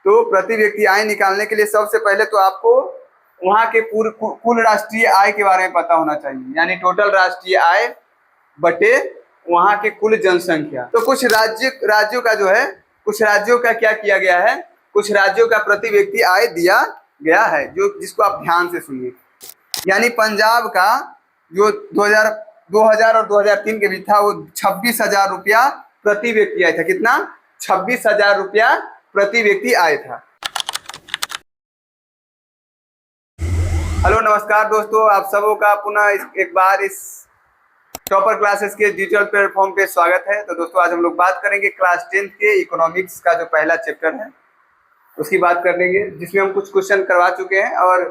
तो प्रति व्यक्ति आय निकालने के लिए सबसे पहले तो आपको वहां के कुल राष्ट्रीय आय के बारे में पता होना चाहिए, यानी टोटल राष्ट्रीय आय बटे वहां के कुल जनसंख्या। तो कुछ राज्यों का जो है, कुछ राज्यों का क्या किया गया है, कुछ राज्यों का प्रति व्यक्ति आय दिया गया है, जो जिसको आप ध्यान से सुनिए। यानी पंजाब का जो 2000 और 2003 के बीच था, वो 26,000 रुपया प्रति व्यक्ति आय था। कितना? 26,000 रुपया प्रति व्यक्ति आय था। हेलो नमस्कार दोस्तों, आप सबों का पुनः एक बार इस टॉपर क्लासेस के डिजिटल प्लेटफॉर्म पे स्वागत है। तो दोस्तों आज हम लोग बात करेंगे क्लास 10th के इकोनॉमिक्स का जो पहला चैप्टर है उसकी बात कर लेंगे, जिसमें हम कुछ क्वेश्चन करवा चुके हैं। और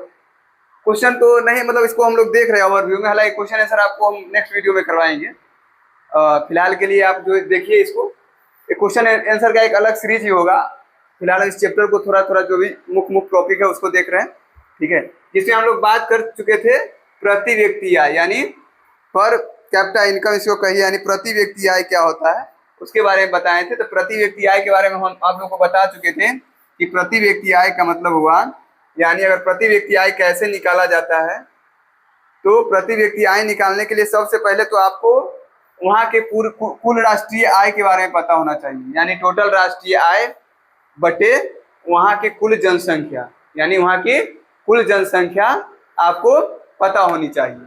क्वेश्चन तो नहीं, मतलब इसको हम लोग देख रहे हैं ओवरव्यू में। हालांकि क्वेश्चन आंसर आपको हम नेक्स्ट वीडियो में करवाएंगे। फिलहाल के लिए आप जो देखिए इसको, क्वेश्चन आंसर का एक अलग सीरीज ही होगा। फिलहाल इस चैप्टर को थोड़ा थोड़ा जो भी मुख्य टॉपिक है उसको देख रहे हैं, ठीक है। जिसमें हम लोग बात कर चुके थे प्रति व्यक्ति आय, यानी पर कैपिटा इनकम इसको कहिए, यानी प्रति व्यक्ति आय क्या होता है उसके बारे में बताए थे। तो प्रति व्यक्ति आय के बारे में हम आप लोगों को बता चुके थे कि प्रति व्यक्ति आय का मतलब हुआ, यानी अगर प्रति व्यक्ति आय कैसे निकाला जाता है, तो प्रति व्यक्ति आय निकालने के लिए सबसे पहले तो आपको वहां के कुल राष्ट्रीय आय के बारे में पता होना चाहिए, यानी टोटल राष्ट्रीय आय बटे वहां के कुल जनसंख्या, यानी वहां की कुल जनसंख्या आपको पता होनी चाहिए।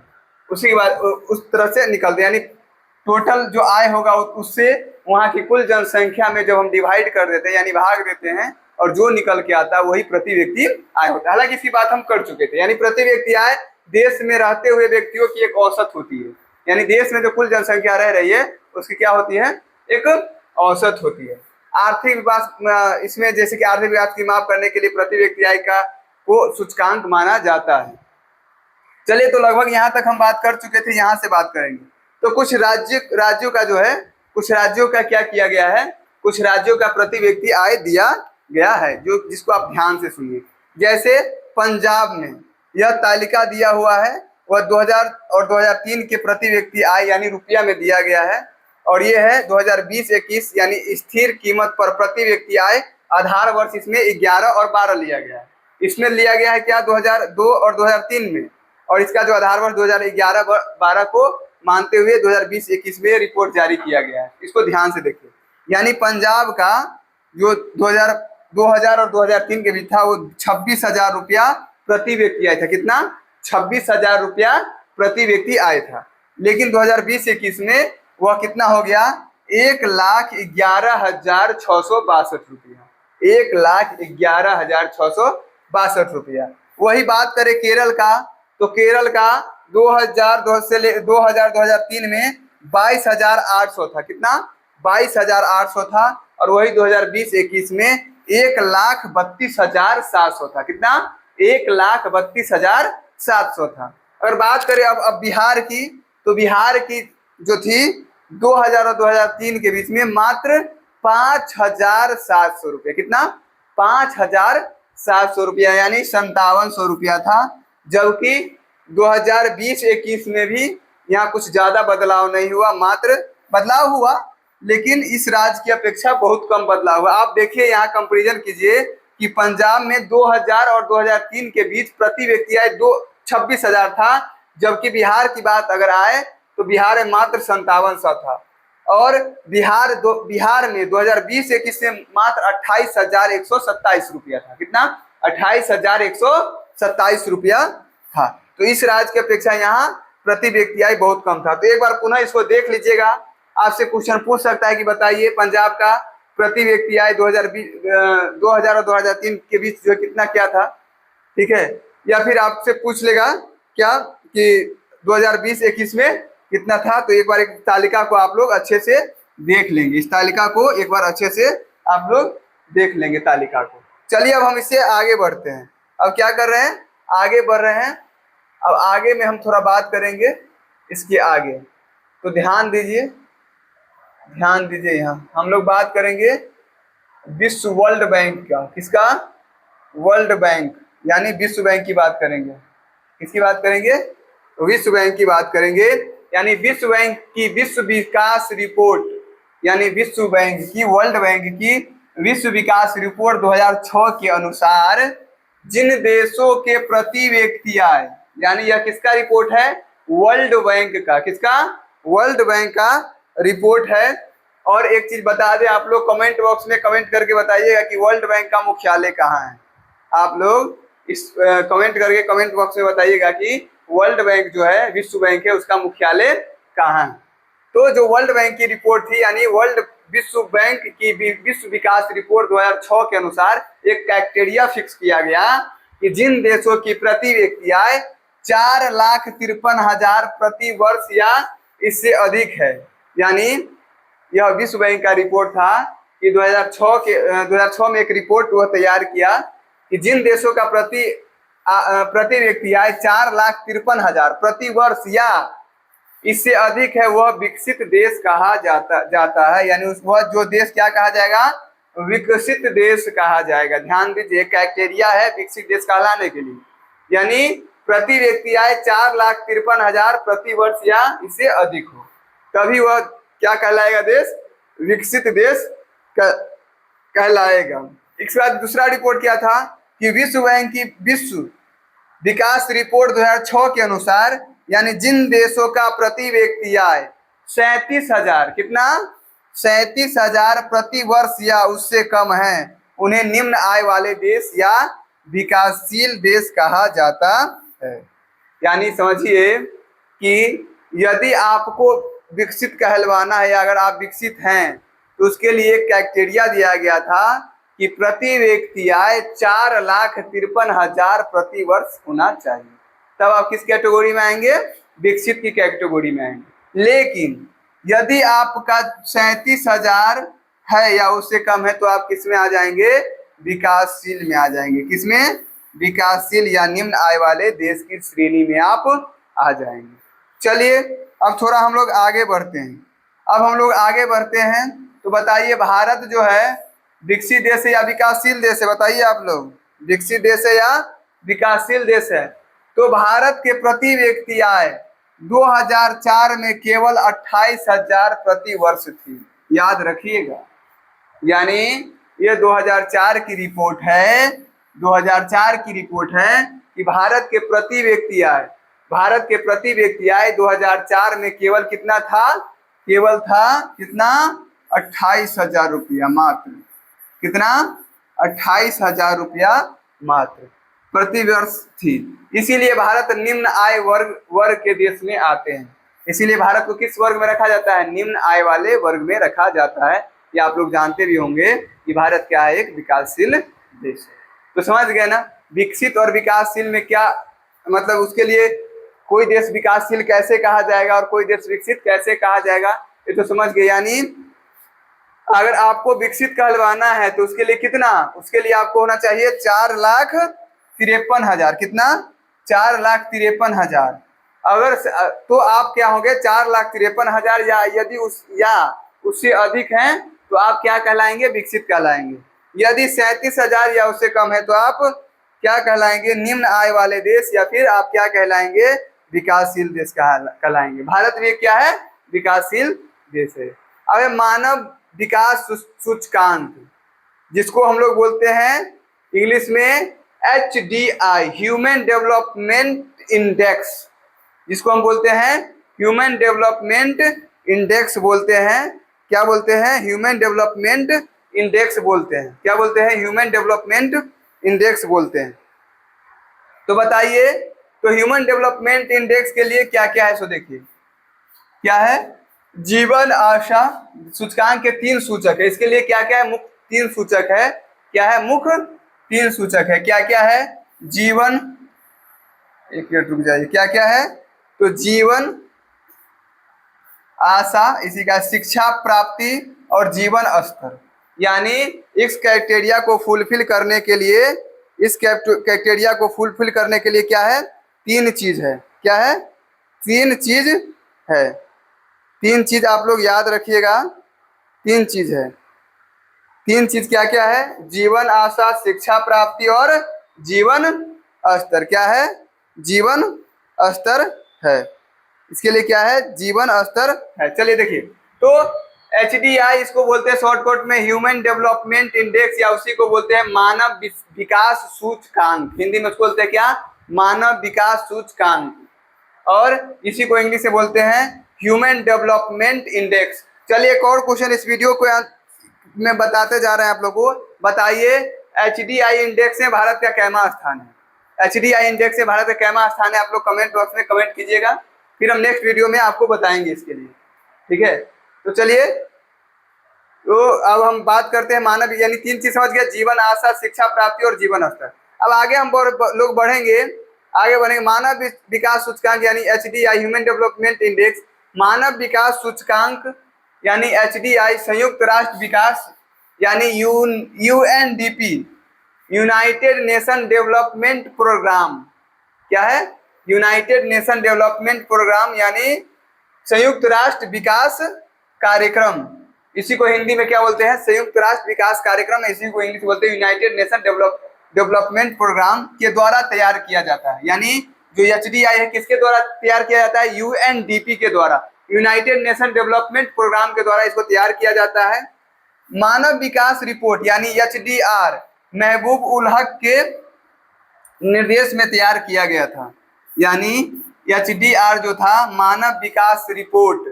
उसी के बाद उस तरह से निकलते, यानी टोटल जो आय होगा उससे वहां की कुल जनसंख्या में जब हम डिवाइड कर देते हैं, यानी भाग देते हैं, और जो निकल के आता है वही प्रति व्यक्ति आय होता है। हालांकि इसकी बात हम कर चुके थे, यानी प्रति व्यक्ति आय देश में रहते हुए व्यक्तियों की एक औसत होती है, यानी देश में जो कुल जनसंख्या रह रही है उसकी क्या होती है, एक औसत होती है। आर्थिक विकास, इसमें जैसे कि आर्थिक विकास की माप करने के लिए प्रति व्यक्ति आय का को सूचकांक माना जाता है। चलिए, तो लगभग यहाँ तक हम बात कर चुके थे, यहाँ से बात करेंगे। तो कुछ राज्यों का जो है, कुछ राज्यों का क्या किया गया है, कुछ राज्यों का प्रति व्यक्ति आय दिया गया है, जो जिसको आप ध्यान से सुनिए। जैसे पंजाब में यह तालिका दिया हुआ है, वह 2000 और 2003 के प्रति व्यक्ति आय यानी रुपया में दिया गया है, और ये है 2020-21 यानी स्थिर कीमत पर प्रति व्यक्ति आय। आधार वर्ष इसमें 11 और 12 लिया गया है। इसमें लिया गया है क्या, 2002 और 2003 में, और इसका जो आधार वर्ष 2011-12 को मानते हुए 2020-21 में रिपोर्ट जारी किया गया है। इसको ध्यान से देखिए। यानी पंजाब का जो 2000 और 2003 के बीच था, वो 26,000 रुपया प्रति व्यक्ति आय था। कितना? 26,000 रुपया प्रति व्यक्ति आय था। लेकिन 2020-21 में वह कितना हो गया, 1,11,662 रुपया, 1,11,662 रुपया। वही बात करें केरल का, तो केरल का 2003 में 22,800 था। कितना? 22,800 था। और वही 2020-21 में 1,32,700 था। कितना? 1,32,700 था। अगर बात करें अब बिहार की, तो बिहार की जो थी 2000 और 2003 के बीच में मात्र 5,700 रुपया। कितना? 5,700 रुपया, यानी 5700 रुपया था। जबकि 2020-21 में भी यहाँ कुछ ज्यादा बदलाव नहीं हुआ, मात्र बदलाव हुआ लेकिन इस राज्य की अपेक्षा बहुत कम बदलाव हुआ। आप देखिए, यहाँ कंपैरिजन कीजिए कि पंजाब में 2000 और 2003 के बीच प्रति व्यक्ति आय 26,000 था, जबकि बिहार की बात अगर आए तो बिहार में मात्र 5700 था। और बिहार में 2020-21 में मात्र 28,127 रुपया था। कितना? 28,127 रुपया था। तो इस राज्य की अपेक्षा यहाँ प्रति व्यक्ति आय बहुत कम था। तो एक बार पुनः इसको देख लीजिएगा। आपसे क्वेश्चन पूछ सकता है कि बताइए पंजाब का प्रति व्यक्ति आय 2000 और 2003 के बीच जो कितना क्या था, ठीक है। या फिर आपसे पूछ लेगा क्या कि 2020-21 में कितना था। तो एक बार एक तालिका को आप लोग अच्छे से देख लेंगे, इस तालिका को एक बार अच्छे से आप लोग देख लेंगे तालिका को। चलिए, अब हम इससे आगे बढ़ते हैं। अब क्या कर रहे हैं, आगे बढ़ रहे हैं। अब आगे में हम थोड़ा बात करेंगे इसके आगे, तो ध्यान दीजिए, ध्यान दीजिए। यहाँ हम लोग बात करेंगे विश्व वर्ल्ड बैंक का। किसका? वर्ल्ड बैंक, यानी विश्व बैंक की बात करेंगे। किसकी बात करेंगे? तो विश्व बैंक की बात करेंगे। यानी विश्व बैंक की विश्व विकास रिपोर्ट, यानी विश्व बैंक की, वर्ल्ड बैंक की विश्व विकास रिपोर्ट 2006 के अनुसार जिन देशों के प्रति व्यक्ति आय, यानी यह किसका रिपोर्ट है? वर्ल्ड बैंक का। किसका? वर्ल्ड बैंक का रिपोर्ट है। और एक चीज बता दें, आप लोग कमेंट बॉक्स में कमेंट करके बताइएगा कि वर्ल्ड बैंक का मुख्यालय कहाँ है। आप लोग इस कमेंट करके कमेंट बॉक्स में बताइएगा कि वर्ल्ड बैंक जो है, विश्व बैंक है, उसका मुख्यालय कहाँ है। तो जो वर्ल्ड बैंक की रिपोर्ट थी, यानी विश्व बैंक की विश्व विकास रिपोर्ट 2006 के अनुसार एक क्राइटेरिया फिक्स किया गया कि जिन देशों की प्रति व्यक्ति आय 4,53,000 प्रति वर्ष या इससे अधिक है, यानी यह विश्व बैंक का रिपोर्ट था कि 2006 में एक रिपोर्ट वह तैयार किया कि जिन देशों का प्रति व्यक्ति आय 4,53,000 प्रति वर्ष या इससे अधिक है, वह विकसित देश कहा जाता है। यानी वह जो देश क्या कहा जाएगा? विकसित देश कहा जाएगा। ध्यान दीजिए, क्राइटेरिया है विकसित देश कहलाने के लिए, यानी प्रति व्यक्ति आय 4,53,000 प्रति वर्ष या इससे अधिक हो, तभी वह क्या कहलाएगा? देश विकसित देश कहलाएगा। इसके बाद दूसरा रिपोर्ट क्या था कि विश्व बैंक की विश्व विकास रिपोर्ट 2006 के अनुसार, यानी जिन देशों का प्रति व्यक्ति आय 37,000, कितना? 37,000 प्रति वर्ष या उससे कम है, उन्हें निम्न आय वाले देश या विकासशील देश कहा जाता है। यानी समझिए कि यदि आपको विकसित कहलवाना है, अगर आप विकसित हैं, तो उसके लिए एक क्राइटेरिया दिया गया था कि प्रति व्यक्ति आय 4,53,000 प्रति वर्ष होना चाहिए, तब आप किस कैटेगरी में आएंगे? विकसित की कैटेगरी में आएंगे। लेकिन यदि आपका 37,000 है या उससे कम है, तो आप किस में आ जाएंगे? विकासशील में आ जाएंगे। किसमें? विकासशील या निम्न आय वाले देश की श्रेणी में आप आ जाएंगे। चलिए अब थोड़ा हम लोग आगे बढ़ते हैं। तो बताइए, भारत जो है विकसित देश है या विकासशील देश है? बताइए आप लोग, विकसित देश है या विकासशील देश है? तो भारत के प्रति व्यक्ति आय 2004 में केवल 28,000 प्रति वर्ष थी। याद रखिएगा, यानी ये 2004 की रिपोर्ट है। 2004 की रिपोर्ट है कि भारत के प्रति व्यक्ति आय 2004 में केवल कितना था? केवल था कितना? 28,000 रुपया मात्र। कितना? 28,000 रुपया मात्र प्रति वर्ष थी। इसीलिए भारत निम्न आय वर्ग के देश में आते हैं। इसीलिए भारत को किस वर्ग में रखा जाता है? निम्न आय वाले वर्ग में रखा जाता है। ये आप लोग जानते भी होंगे कि भारत क्या है? एक विकासशील देश है। तो समझ गए ना, विकसित और विकासशील में क्या मतलब? उसके लिए कोई देश विकासशील कैसे कहा जाएगा और कोई देश विकसित कैसे कहा जाएगा, ये तो समझ गए। यानी अगर आपको विकसित कहलवाना है तो उसके लिए कितना? उसके लिए आपको होना चाहिए 4,53,000। कितना? 4,53,000। अगर तो आप क्या होंगे? 4,53,000 या यदि उससे अधिक हैं तो आप क्या कहलाएंगे? विकसित कहलाएंगे। यदि 37,000 या उससे कम है तो आप क्या कहलाएंगे? निम्न आय वाले देश, या फिर आप क्या कहलाएंगे? विकासशील देश कहलाएंगे। भारत भी क्या है? विकासशील देश है। अब मानव विकास सूचकांक, जिसको हम लोग बोलते हैं इंग्लिश में HDI, ह्यूमन डेवलपमेंट इंडेक्स, जिसको हम बोलते हैं ह्यूमन डेवलपमेंट इंडेक्स बोलते हैं। क्या बोलते हैं? ह्यूमन डेवलपमेंट इंडेक्स बोलते हैं। क्या बोलते हैं? ह्यूमन डेवलपमेंट इंडेक्स बोलते हैं। तो बताइए, तो ह्यूमन डेवलपमेंट इंडेक्स के लिए क्या क्या है? सो देखिए, क्या है? जीवन आशा सूचकांक के 3 सूचक है। इसके लिए क्या क्या है? मुख्य 3 सूचक है। क्या है? मुख्य 3 सूचक है। क्या क्या है? जीवन, एक मिनट रुक जाइए, क्या क्या है? तो जीवन आशा, इसी का शिक्षा प्राप्ति और जीवन स्तर। यानी इस क्राइटेरिया को फुलफिल करने के लिए, क्या है? 3 चीज है। क्या है? 3 चीज है। 3 चीज आप लोग याद रखिएगा। 3 चीज है। 3 चीज क्या क्या है? जीवन आशा, शिक्षा प्राप्ति और जीवन स्तर। क्या है? जीवन स्तर है। इसके लिए क्या है? जीवन स्तर है। चलिए देखिए, तो HDI इसको बोलते हैं शॉर्टकट में ह्यूमन डेवलपमेंट इंडेक्स, या उसी को बोलते हैं मानव विकास सूचकांक। हिंदी में उसको बोलते हैं क्या? मानव विकास सूचकांक, और इसी को इंग्लिश में बोलते हैं ह्यूमन डेवलपमेंट इंडेक्स। चलिए एक और क्वेश्चन इस वीडियो को में बताते जा रहे हैं आप लोगों को। बताइए HDI इंडेक्स में भारत का कैमा स्थान है? HDI इंडेक्स से भारत का कैमा स्थान है? आप लोग कमेंट बॉक्स में कमेंट कीजिएगा, फिर हम नेक्स्ट वीडियो में आपको बताएंगे इसके लिए। ठीक है, तो चलिए, तो अब हम बात करते हैं मानव, यानी 3 चीज समझ गए, जीवन आशा, शिक्षा प्राप्ति और जीवन स्तर। अब आगे हम लोग बढ़ेंगे, आगे बढ़ेंगे। मानव विकास सूचकांक यानी HDI ह्यूमन डेवलपमेंट इंडेक्स, मानव विकास सूचकांक यानी HDI, संयुक्त राष्ट्र विकास यानी UNDP, United Nation development programme. क्या है? यूनाइटेड नेशन डेवलपमेंट प्रोग्राम यानी संयुक्त राष्ट्र विकास कार्यक्रम। इसी को हिंदी में क्या बोलते हैं? संयुक्त राष्ट्र विकास कार्यक्रम। इसी को इंग्लिश बोलते हैं यूनाइटेड नेशन डेवलपमेंट प्रोग्राम के द्वारा तैयार किया जाता है। यानी जो HDI है किसके द्वारा तैयार किया जाता है? UNDP के द्वारा, यूनाइटेड नेशन डेवलपमेंट प्रोग्राम के द्वारा इसको तैयार किया जाता है। मानव विकास रिपोर्ट यानी HDR महबूब उल हक के निर्देश में तैयार किया गया था। यानी HDR जो था, मानव विकास रिपोर्ट,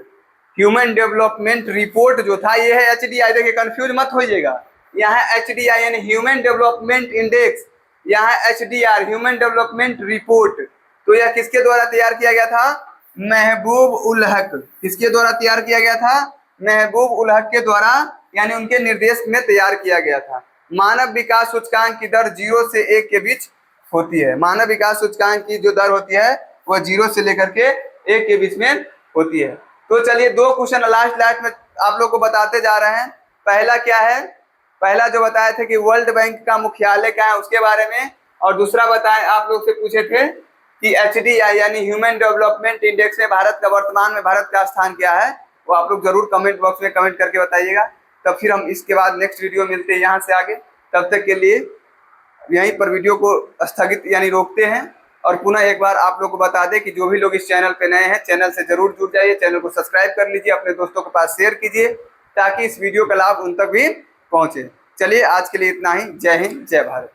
ह्यूमन डेवलपमेंट रिपोर्ट जो था, ये है HDI। देखिए कंफ्यूज मत होइएगा, यहाँ HDI यानी ह्यूमन डेवलपमेंट इंडेक्स, यहाँ HDR ह्यूमन डेवलपमेंट रिपोर्ट। तो यह किसके द्वारा तैयार किया गया था? महबूब उल हक। किसके द्वारा तैयार किया गया था? महबूब उल हक के द्वारा, यानी उनके निर्देश में तैयार किया गया था। मानव विकास सूचकांक की दर 0 से 1 के बीच होती है। मानव विकास सूचकांक की जो दर होती है वह 0 से लेकर के 1 के बीच में होती है। तो चलिए 2 क्वेश्चन लास्ट में आप लोग को बताते जा रहे हैं। पहला क्या है? पहला जो बताए थे कि वर्ल्ड बैंक का मुख्यालय क्या है उसके बारे में, और दूसरा बताए आप लोग से पूछे थे कि HDI यानी ह्यूमन डेवलपमेंट इंडेक्स में भारत का वर्तमान में भारत का स्थान क्या है, वो आप लोग जरूर कमेंट बॉक्स में कमेंट करके बताइएगा। तब फिर हम इसके बाद नेक्स्ट वीडियो मिलते हैं यहाँ से आगे। तब तक के लिए यहीं पर वीडियो को स्थगित यानी रोकते हैं, और पुनः एक बार आप लोग को बता दें कि जो भी लोग इस चैनल पे नए हैं, चैनल से जरूर जुड़ जाइए, चैनल को सब्सक्राइब कर लीजिए, अपने दोस्तों के पास शेयर कीजिए ताकि इस वीडियो का लाभ उन तक भी पहुंचे। चलिए आज के लिए इतना ही। जय हिंद, जय भारत।